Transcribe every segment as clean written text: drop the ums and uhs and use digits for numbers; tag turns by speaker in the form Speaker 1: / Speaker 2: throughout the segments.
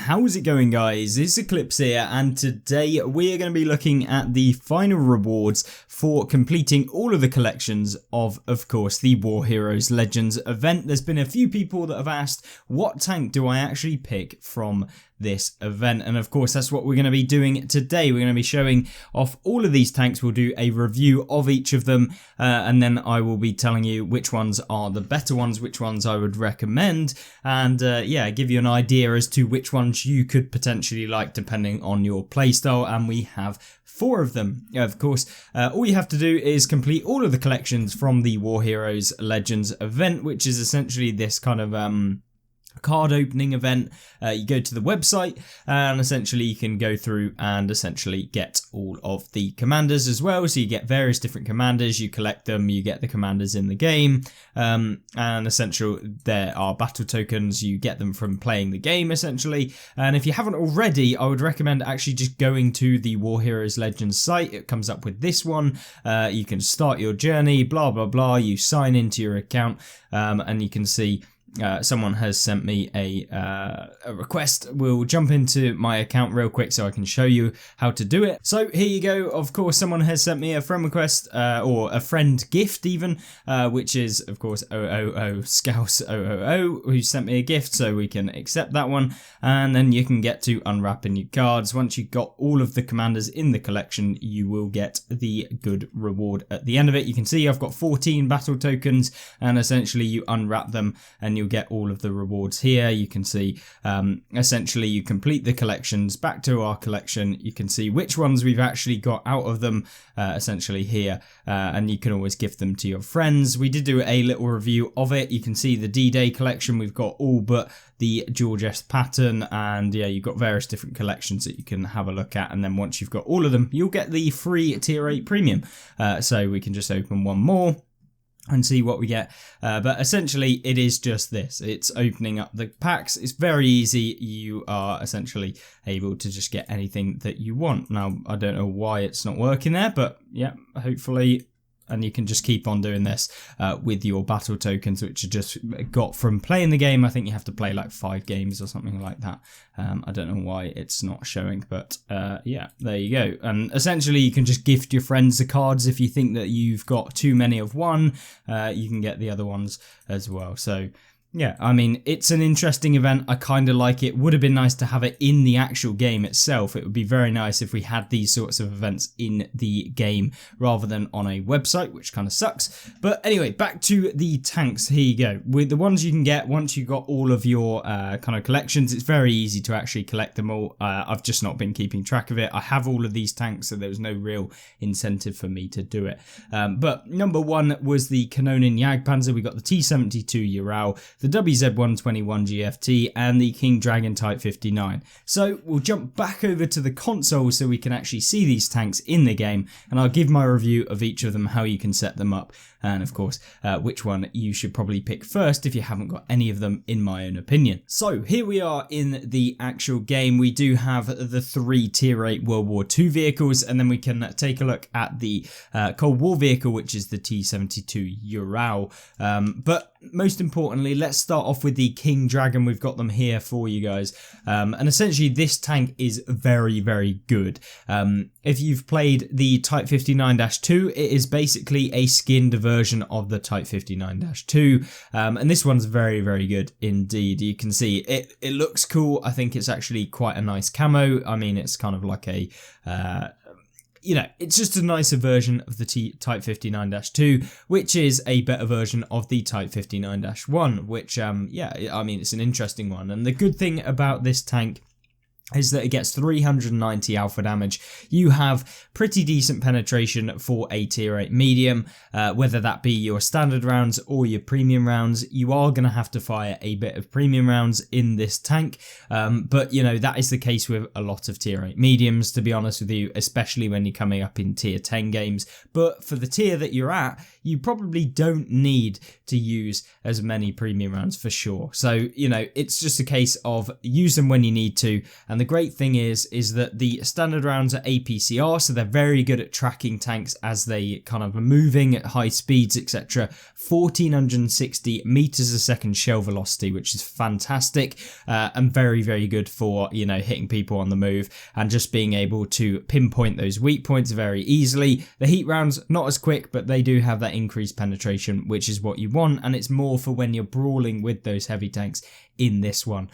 Speaker 1: how's it going guys? It's Eclipse here, and today we're going to be looking at the final rewards for completing all of the collections of course, the War Heroes Legends event. There's been a few people that have asked, what tank do I actually pick from this event? And of course that's what we're going to be doing today. We're going to be showing off all of these tanks. We'll do a review of each of them, and then I will be telling you which ones are the better ones, which ones I would recommend, and yeah, give you an idea as to which ones you could potentially like depending on your playstyle. And we have 4 of them. Of course, all you have to do is complete all of the collections from the War Heroes Legends event, which is essentially this kind of card opening event. You go to the website and essentially you can go through and essentially get all of the commanders as well. So you get various different commanders, you collect them, you get the commanders in the game, and essentially there are battle tokens, you get them from playing the game essentially. And if you haven't already, I would recommend actually just going to the War Heroes Legends site. It comes up with this one. You can start your journey, blah blah blah, you sign into your account, and you can see someone has sent me a request. We'll jump into my account real quick so I can show you how to do it. So here you go. Of course, someone has sent me a friend request, or a friend gift even, which is of course 000 Scouse 000, who sent me a gift, so we can accept that one. And then you can get to unwrapping your cards. Once you've got all of the commanders in the collection, you will get the good reward at the end of it. You can see I've got 14 battle tokens, and essentially you unwrap them and you'll get all of the rewards here. You can see essentially you complete the collections. Back to our collection, you can see which ones we've actually got out of them essentially here, and you can always gift them to your friends. We did do a little review of it. You can see the D-Day collection, we've got all but the George S. Patton, and yeah, you've got various different collections that you can have a look at, and then once you've got all of them, you'll get the free tier 8 premium. So we can just open one more and see what we get, but essentially it is just this. It's opening up the packs. It's very easy. You are essentially able to just get anything that you want. Now I don't know why it's not working there, but yeah, hopefully. And you can just keep on doing this with your battle tokens, which you just got from playing the game. I think you have to play like 5 games or something like that. I don't know why it's not showing, but yeah, there you go. And essentially you can just gift your friends the cards. If you think that you've got too many of one, you can get the other ones as well. So yeah, I mean, it's an interesting event. I kind of like it. Would have been nice to have it in the actual game itself. It would be very nice if we had these sorts of events in the game rather than on a website, which kind of sucks. But anyway, back to the tanks. Here you go. With the ones you can get once you've got all of your kind of collections, it's very easy to actually collect them all. I've just not been keeping track of it. I have all of these tanks, so there was no real incentive for me to do it. But number 1 was the Canonan Jagdpanzer. We got the T-72 Ural, the WZ-121 GFT, and the King Dragon Type 59. So we'll jump back over to the console so we can actually see these tanks in the game, and I'll give my review of each of them, how you can set them up, and of course which one you should probably pick first if you haven't got any of them, in my own opinion. So here we are in the actual game. We do have the 3 tier 8 World War II vehicles, and then we can take a look at the Cold War vehicle, which is the T-72 Ural. But most importantly, let's start off with the King Dragon. We've got them here for you guys, and essentially this tank is very, very good. If you've played the Type 59-2, it is basically a skinned version of the Type 59-2, and this one's very, very good indeed. You can see it looks cool. I think it's actually quite a nice camo. I mean, it's kind of like a you know, it's just a nicer version of the Type 59-2, which is a better version of the Type 59-1, which, yeah, I mean, it's an interesting one. And the good thing about this tank is that it gets 390 alpha damage. You have pretty decent penetration for a tier 8 medium, whether that be your standard rounds or your premium rounds. You are going to have to fire a bit of premium rounds in this tank, but you know, that is the case with a lot of tier 8 mediums, to be honest with you, especially when you're coming up in tier 10 games. But for the tier that you're at, you probably don't need to use as many premium rounds for sure. So, you know, it's just a case of use them when you need to. And the the great thing is that the standard rounds are APCR, so they're very good at tracking tanks as they kind of are moving at high speeds, etc. 1460 meters a second shell velocity, which is fantastic, and very, very good for, you know, hitting people on the move and just being able to pinpoint those weak points very easily. The heat rounds, not as quick, but they do have that increased penetration, which is what you want, and it's more for when you're brawling with those heavy tanks in this one.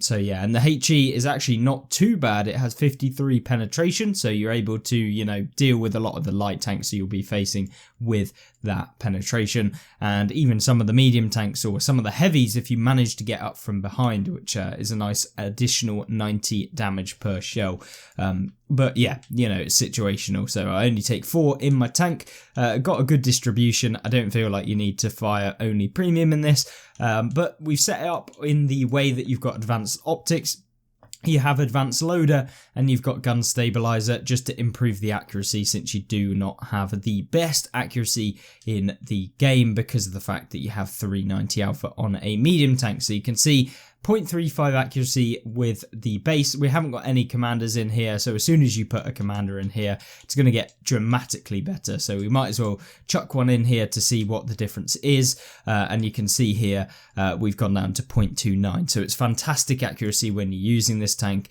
Speaker 1: So yeah, and the HE is actually not too bad. It has 53 penetration, so you're able to, you know, deal with a lot of the light tanks you'll be facing with that penetration, and even some of the medium tanks or some of the heavies if you manage to get up from behind, which is a nice additional 90 damage per shell. But yeah, you know, it's situational, so I only take 4 in my tank. Got a good distribution. I don't feel like you need to fire only premium in this, but we've set it up in the way that you've got advanced optics. You have advanced loader and you've got gun stabilizer just to improve the accuracy, since you do not have the best accuracy in the game because of the fact that you have 390 alpha on a medium tank. So you can see 0.35 accuracy with the base. We haven't got any commanders in here, so as soon as you put a commander in here, it's going to get dramatically better. So we might as well chuck one in here to see what the difference is, and you can see here we've gone down to 0.29, so it's fantastic accuracy when you're using this tank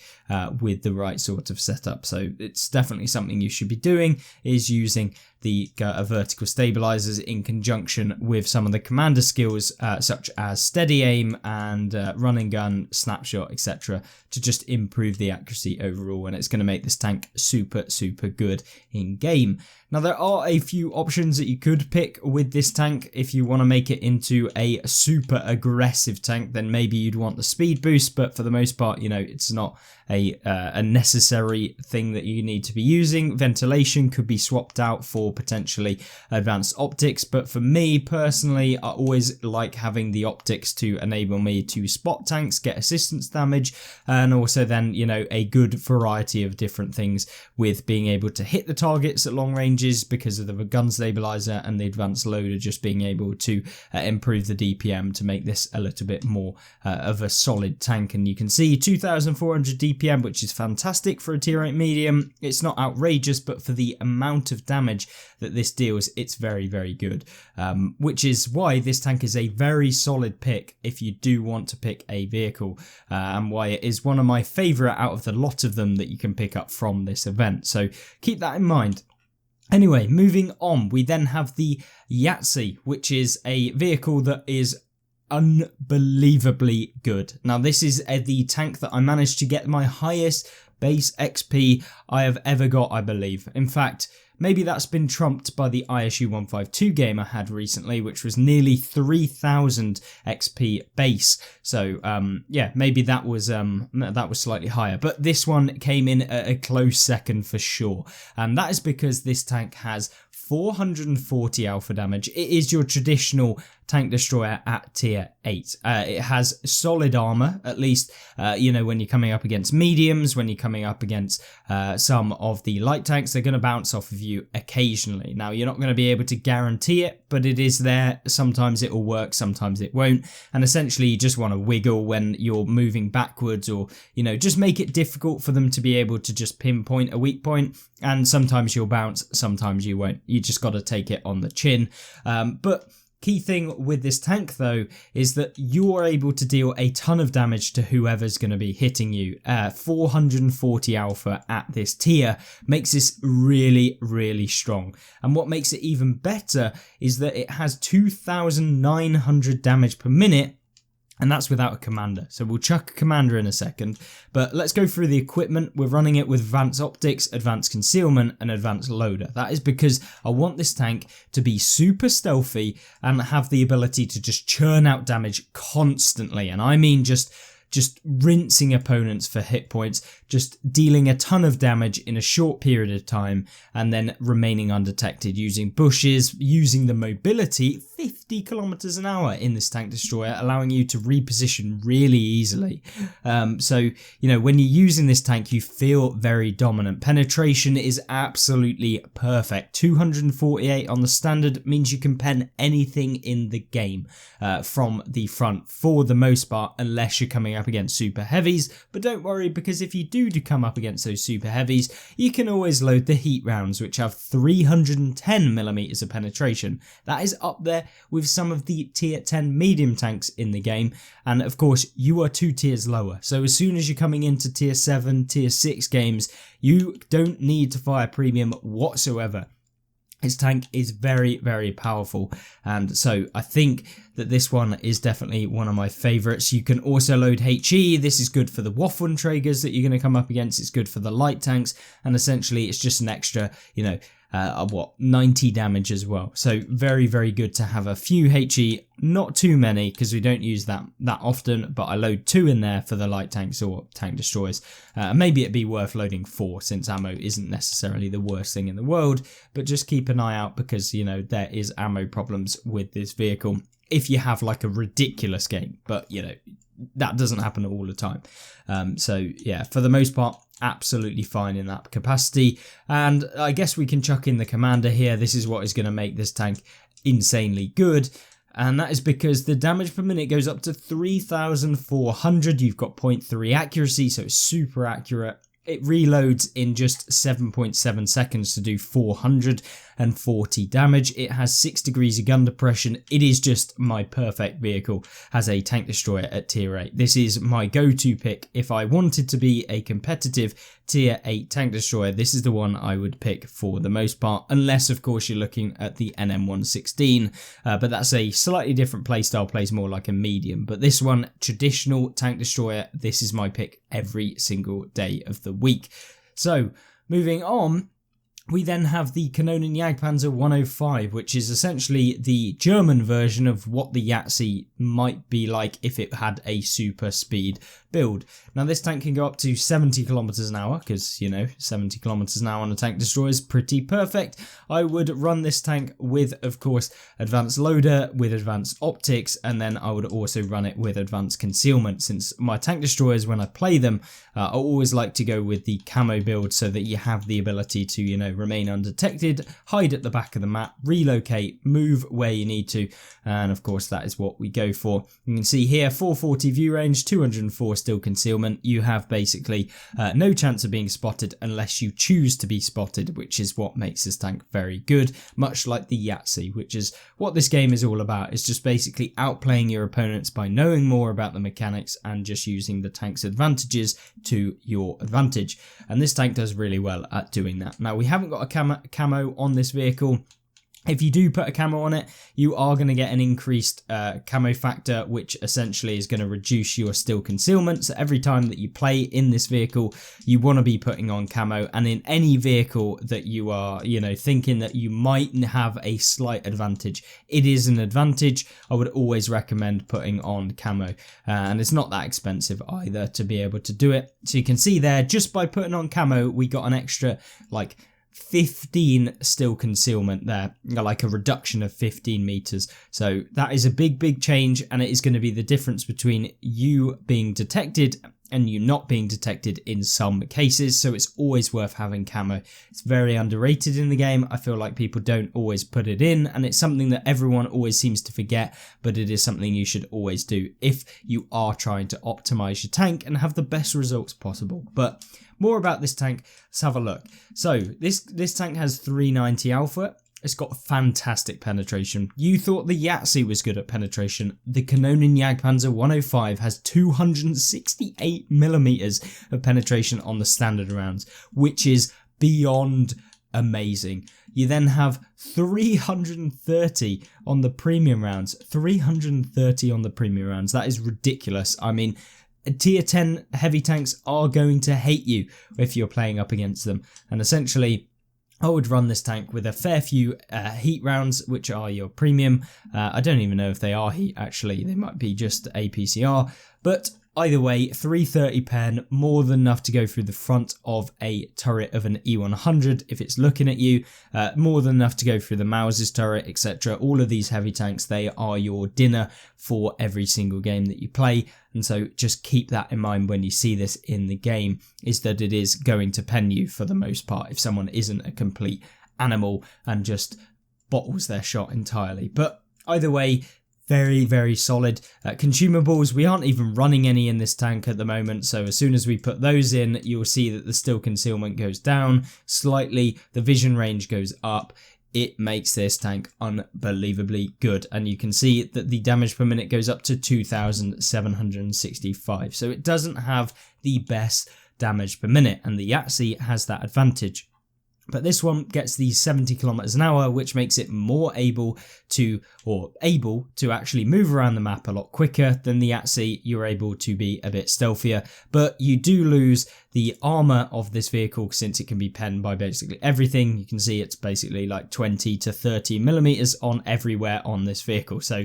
Speaker 1: with the right sort of setup. So it's definitely something you should be doing, is using the vertical stabilizers in conjunction with some of the commander skills such as steady aim and run and gun, snapshot, etc., to just improve the accuracy overall, and it's going to make this tank super, super good in game. Now, there are a few options that you could pick with this tank. If you want to make it into a super aggressive tank, then maybe you'd want the speed boost, but for the most part, you know, it's not a necessary thing that you need to be using. Ventilation could be swapped out for potentially advanced optics, but for me personally, I always like having the optics to enable me to spot tanks, get assistance damage, and also then, you know, a good variety of different things with being able to hit the targets at long ranges because of the gun stabilizer and the advanced loader just being able to improve the DPM to make this a little bit more of a solid tank. And you can see 2400 DPM, which is fantastic for a tier 8 medium. It's not outrageous, but for the amount of damage that this deals, it's very, very good, which is why this tank is a very solid pick if you do want to pick a vehicle, and why it is one of my favorite out of the lot of them that you can pick up from this event. So keep that in mind. Anyway, moving on, we then have the Yahtzee, which is a vehicle that is unbelievably good. Now, this is the tank that I managed to get my highest base XP I have ever got, I believe. In fact, maybe that's been trumped by the ISU 152 game I had recently, which was nearly 3,000 XP base. So yeah, maybe that was slightly higher, but this one came in at a close second for sure, and that is because this tank has 440 alpha damage. It is your traditional tank destroyer at tier 8. It has solid armor, at least, you know, when you're coming up against mediums, when you're coming up against some of the light tanks, they're going to bounce off of you occasionally. Now, you're not going to be able to guarantee it, but it is there. Sometimes it will work, sometimes it won't. And essentially, you just want to wiggle when you're moving backwards, or, you know, just make it difficult for them to be able to just pinpoint a weak point. And sometimes you'll bounce, sometimes you won't. You just got to take it on the chin. But key thing with this tank, though, is that you are able to deal a ton of damage to whoever's going to be hitting you. 440 alpha at this tier makes this really, really strong. And what makes it even better is that it has 2,900 damage per minute, and that's without a commander. So we'll chuck a commander in a second, but let's go through the equipment. We're running it with advanced optics, advanced concealment, and advanced loader. That is because I want this tank to be super stealthy and have the ability to just churn out damage constantly. And I mean just rinsing opponents for hit points, just dealing a ton of damage in a short period of time, and then remaining undetected using bushes, using the mobility, 50 kilometers an hour in this tank destroyer, allowing you to reposition really easily. So, you know, when you're using this tank, you feel very dominant. Penetration is absolutely perfect. 248 on the standard means you can pen anything in the game from the front for the most part, unless you're coming up against super heavies, but don't worry, because if you do come up against those super heavies, you can always load the heat rounds, which have 310mm of penetration. That is up there with some of the tier 10 medium tanks in the game, and of course you are 2 tiers lower, so as soon as you're coming into tier 7, tier 6 games, you don't need to fire premium whatsoever. His tank is very, very powerful, and so I think that this one is definitely one of my favourites. You can also load HE. This is good for the Waffen Trägers that you're going to come up against. It's good for the light tanks, and essentially it's just an extra, 90 damage as well. So very, very good to have a few HE, not too many because we don't use that often, but I load 2 in there for the light tanks or tank destroyers. Maybe it'd be worth loading 4 since ammo isn't necessarily the worst thing in the world, but just keep an eye out because, there is ammo problems with this vehicle if you have like a ridiculous game, but that doesn't happen all the time. So yeah, for the most part, absolutely fine in that capacity. And I guess we can chuck in the commander here. This is what is going to make this tank insanely good, and that is because the damage per minute goes up to 3,400. You've got 0.3 accuracy, so it's super accurate. It reloads in just 7.7 seconds to do 440 damage. It has 6 degrees of gun depression. It is just my perfect vehicle as a tank destroyer at tier 8. This is my go-to pick. If I wanted to be a competitive tier 8 tank destroyer, this is the one I would pick for the most part, unless of course you're looking at the NM116, but that's a slightly different playstyle, plays more like a medium. But this one, traditional tank destroyer, this is my pick every single day of the week. So moving on, we then have the Canonan Jagdpanzer 105, which is essentially the German version of what the Yahtzee might be like if it had a super speed build. Now this tank can go up to 70 kilometers an hour because 70 kilometers an hour on a tank destroyer is pretty perfect. I would run this tank with, of course, advanced loader with advanced optics, and then I would also run it with advanced concealment, since my tank destroyers, when I play them, I always like to go with the camo build so that you have the ability to remain undetected, hide at the back of the map, relocate, move where you need to, and of course that is what we go for. You can see here 440 view range, 204 still concealment. You have basically no chance of being spotted unless you choose to be spotted, which is what makes this tank very good, much like the Yahtzee, which is what this game is all about. It's just basically outplaying your opponents by knowing more about the mechanics and just using the tank's advantages to your advantage, and this tank does really well at doing that. Now we haven't got a camo on this vehicle. If you do put a camo on it, you are going to get an increased camo factor, which essentially is going to reduce your still concealment. So every time that you play in this vehicle, you want to be putting on camo. And in any vehicle that you are, thinking that you might have a slight advantage, it is an advantage. I would always recommend putting on camo. And it's not that expensive either to be able to do it. So you can see there, just by putting on camo, we got an extra 15 still concealment there, like a reduction of 15 meters. So that is a big change, and it is going to be the difference between you being detected and you not being detected in some cases. So it's always worth having camo. It's very underrated in the game. I feel like people don't always put it in, and it's something that everyone always seems to forget, but it is something you should always do if you are trying to optimize your tank and have the best results possible. But more about this tank, let's have a look. So this tank has 390 alpha. It's got fantastic penetration. You thought the Yahtzee was good at penetration. The Canonan Jagdpanzer 105 has 268mm of penetration on the standard rounds, which is beyond amazing. You then have 330 on the premium rounds. 330 on the premium rounds. That is ridiculous. I mean, tier 10 heavy tanks are going to hate you if you're playing up against them. And essentially, I would run this tank with a fair few heat rounds, which are your premium. I don't even know if they are heat, actually. They might be just APCR. But either way, 330 pen, more than enough to go through the front of a turret of an E100 if it's looking at you. More than enough to go through the Mauser's turret, etc. All of these heavy tanks, they are your dinner for every single game that you play. And so just keep that in mind when you see this in the game, is that it is going to pen you for the most part if someone isn't a complete animal and just bottles their shot entirely. But either way, very, very solid. Consumables, we aren't even running any in this tank at the moment, so as soon as we put those in, you'll see that the still concealment goes down slightly, the vision range goes up. It makes this tank unbelievably good, and you can see that the damage per minute goes up to 2,765, so it doesn't have the best damage per minute, and the Yahtzee has that advantage. But this one gets the 70 kilometers an hour, which makes it more able to actually move around the map a lot quicker than the Yahtzee. You're able to be a bit stealthier, but you do lose the armor of this vehicle since it can be penned by basically everything. You can see it's basically like 20 to 30 millimeters on everywhere on this vehicle. So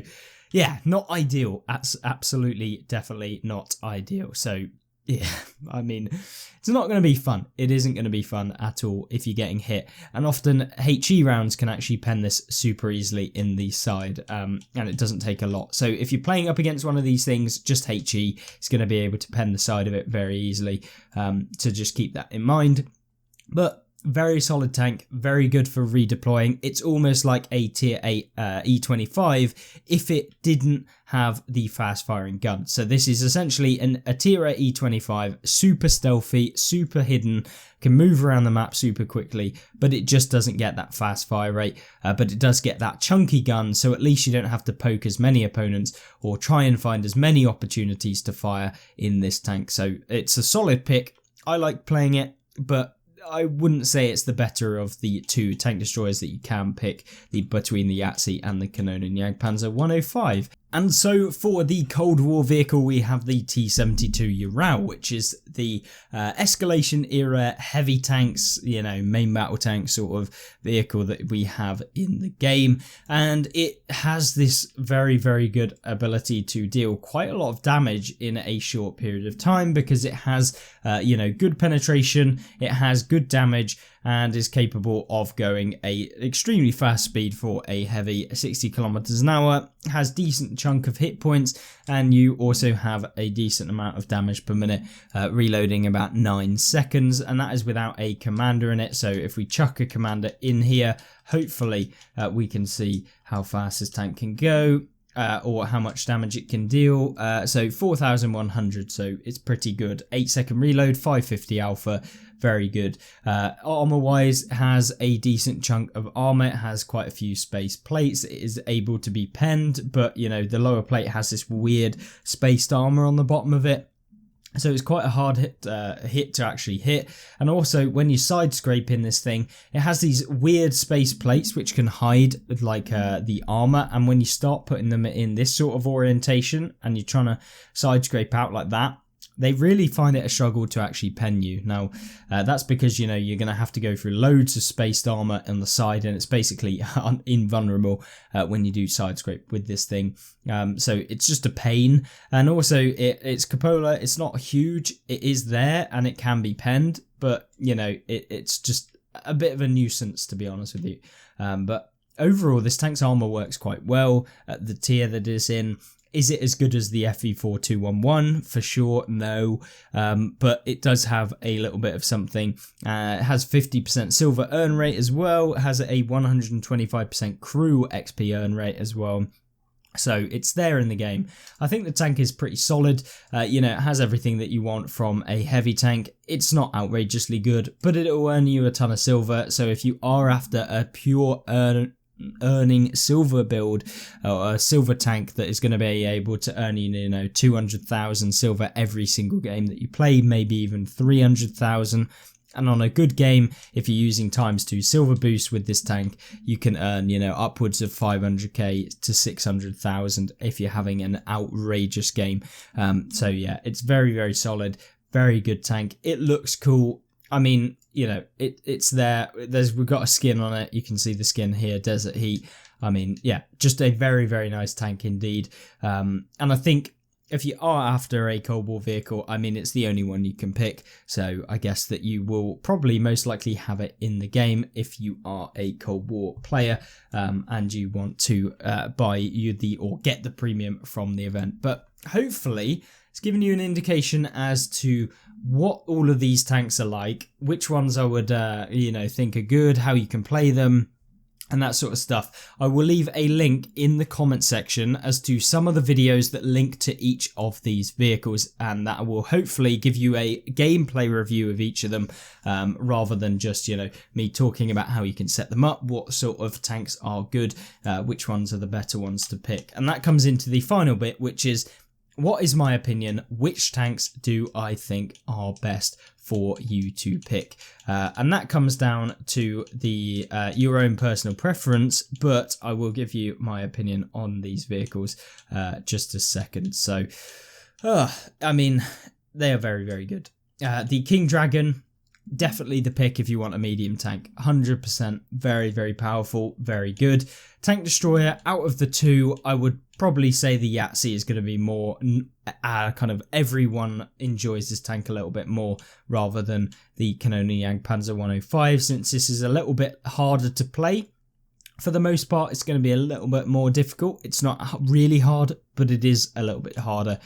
Speaker 1: yeah, not ideal. That's absolutely, definitely not ideal. So yeah, I mean, it's not going to be fun. It isn't going to be fun at all if you're getting hit. And often HE rounds can actually pen this super easily in the side, and it doesn't take a lot. So if you're playing up against one of these things, just HE is going to be able to pen the side of it very easily. So just keep that in mind. But very solid tank, very good for redeploying. It's almost like a tier 8 E25 if it didn't have the fast firing gun. So this is essentially a tier 8 E25, super stealthy, super hidden, can move around the map super quickly, but it just doesn't get that fast fire rate, but it does get that chunky gun, so at least you don't have to poke as many opponents or try and find as many opportunities to fire in this tank. So it's a solid pick. I like playing it, but I wouldn't say it's the better of the two tank destroyers that you can pick between the Yahtzee and the Canonan Jagdpanzer 105. And so for the Cold War vehicle, we have the T-72 Ural, which is the escalation era heavy tanks, you know, main battle tank sort of vehicle that we have in the game. And it has this very, very good ability to deal quite a lot of damage in a short period of time because it has, you know, good penetration, it has good damage, and is capable of going a extremely fast speed for a heavy 60 kilometers an hour, has decent chunk of hit points, and you also have a decent amount of damage per minute, reloading about 9 seconds, and that is without a commander in it. So if we chuck a commander in here, hopefully we can see how fast this tank can go. Or how much damage it can deal. So 4,100, so it's pretty good. 8-second reload, 550 alpha, very good. Armor wise, has a decent chunk of armor. It has quite a few space plates. It is able to be penned, but you know, the lower plate has this weird spaced armor on the bottom of it. So it's quite a hard hit to actually hit. And also when you side scrape in this thing, it has these weird space plates which can hide like the armor. And when you start putting them in this sort of orientation and you're trying to side scrape out like that, they really find it a struggle to actually pen you. Now, that's because, you know, you're going to have to go through loads of spaced armor on the side, and it's basically invulnerable when you do side scrape with this thing. So it's just a pain. And also, it's cupola. It's not huge. It is there, and it can be penned, but, you know, it's just a bit of a nuisance, to be honest with you. But overall, this tank's armor works quite well at the tier that it's in. Is it as good as the FE4211? For sure, no. But it does have a little bit of something. It has 50% silver earn rate as well. It has a 125% crew XP earn rate as well. So it's there in the game. I think the tank is pretty solid. You know, it has everything that you want from a heavy tank. It's not outrageously good, but it'll earn you a ton of silver. So if you are after a pure earning silver build, or a silver tank that is going to be able to earn you know 200,000 silver every single game that you play, maybe even 300,000. And on a good game, if you're using ×2 silver boost with this tank, you can earn, you know, upwards of 500k to 600,000 if you're having an outrageous game. So yeah, it's very, very solid, very good tank. It looks cool. I mean, you know, it's there. We've got a skin on it. You can see the skin here, Desert Heat. I mean, yeah, just a very, very nice tank indeed. And I think if you are after a Cold War vehicle, I mean, it's the only one you can pick. So I guess that you will probably most likely have it in the game if you are a Cold War player and you want to get the premium from the event. But hopefully it's given you an indication as to what all of these tanks are like, which ones I would, you know, think are good, how you can play them. and that sort of stuff. I will leave a link in the comment section as to some of the videos that link to each of these vehicles, and that will hopefully give you a gameplay review of each of them, rather than just, you know, me talking about how you can set them up, what sort of tanks are good, which ones are the better ones to pick. And that comes into the final bit, which is, what is my opinion? Which tanks do I think are best for you to pick? And that comes down to the your own personal preference, but I will give you my opinion on these vehicles just a second. So, I mean, they are very, very good. The King Dragon, definitely the pick if you want a medium tank. 100%, very, very powerful, very good. Tank Destroyer, out of the two, I would probably say the Yahtzee is going to be more kind of, everyone enjoys this tank a little bit more rather than the Canonan Panzer 105, since this is a little bit harder to play. For the most part, it's going to be a little bit more difficult. It's not really hard, but it is a little bit harder.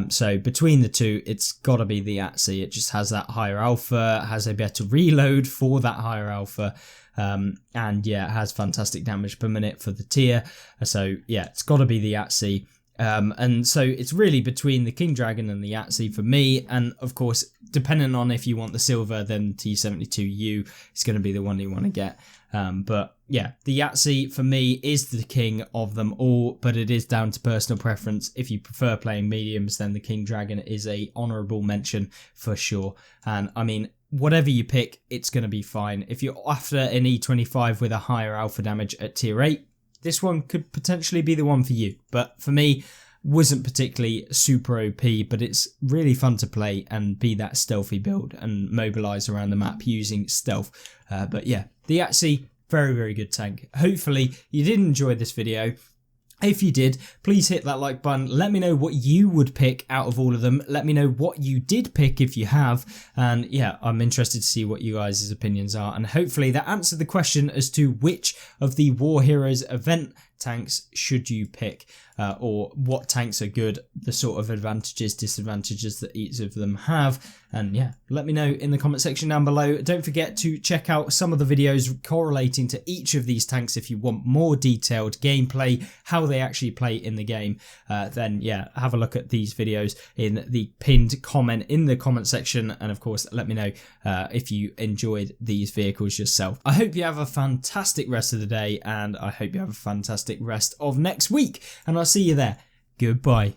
Speaker 1: So between the two, it's got to be the Yahtzee. It just has that higher alpha, has a better reload for that higher alpha. And yeah, it has fantastic damage per minute for the tier. So yeah, it's got to be the Yahtzee. And so it's really between the King Dragon and the Yahtzee for me. And of course, depending on if you want the silver, then T72U is going to be the one you want to get. But yeah, the Yahtzee for me is the king of them all, but it is down to personal preference. If you prefer playing mediums, then the King Dragon is a honourable mention for sure. And I mean, whatever you pick, it's going to be fine. If you're after an E25 with a higher alpha damage at tier 8, this one could potentially be the one for you. But for me, wasn't particularly super OP, but it's really fun to play and be that stealthy build and mobilise around the map using stealth. But yeah, the Yahtzee, very, very good tank. Hopefully you did enjoy this video. If you did, please hit that like button. Let me know what you would pick out of all of them. Let me know what you did pick if you have. And yeah, I'm interested to see what you guys' opinions are. And hopefully that answered the question as to which of the War Heroes event tanks should you pick, or what tanks are good, the sort of advantages, disadvantages that each of them have. And yeah, let me know in the comment section down below. Don't forget to check out some of the videos correlating to each of these tanks if you want more detailed gameplay, how they actually play in the game. Then yeah, have a look at these videos in the pinned comment in the comment section, and of course let me know if you enjoyed these vehicles yourself. I hope you have a fantastic rest of the day, and I hope you have a fantastic rest of next week, and I'll see you there. Goodbye.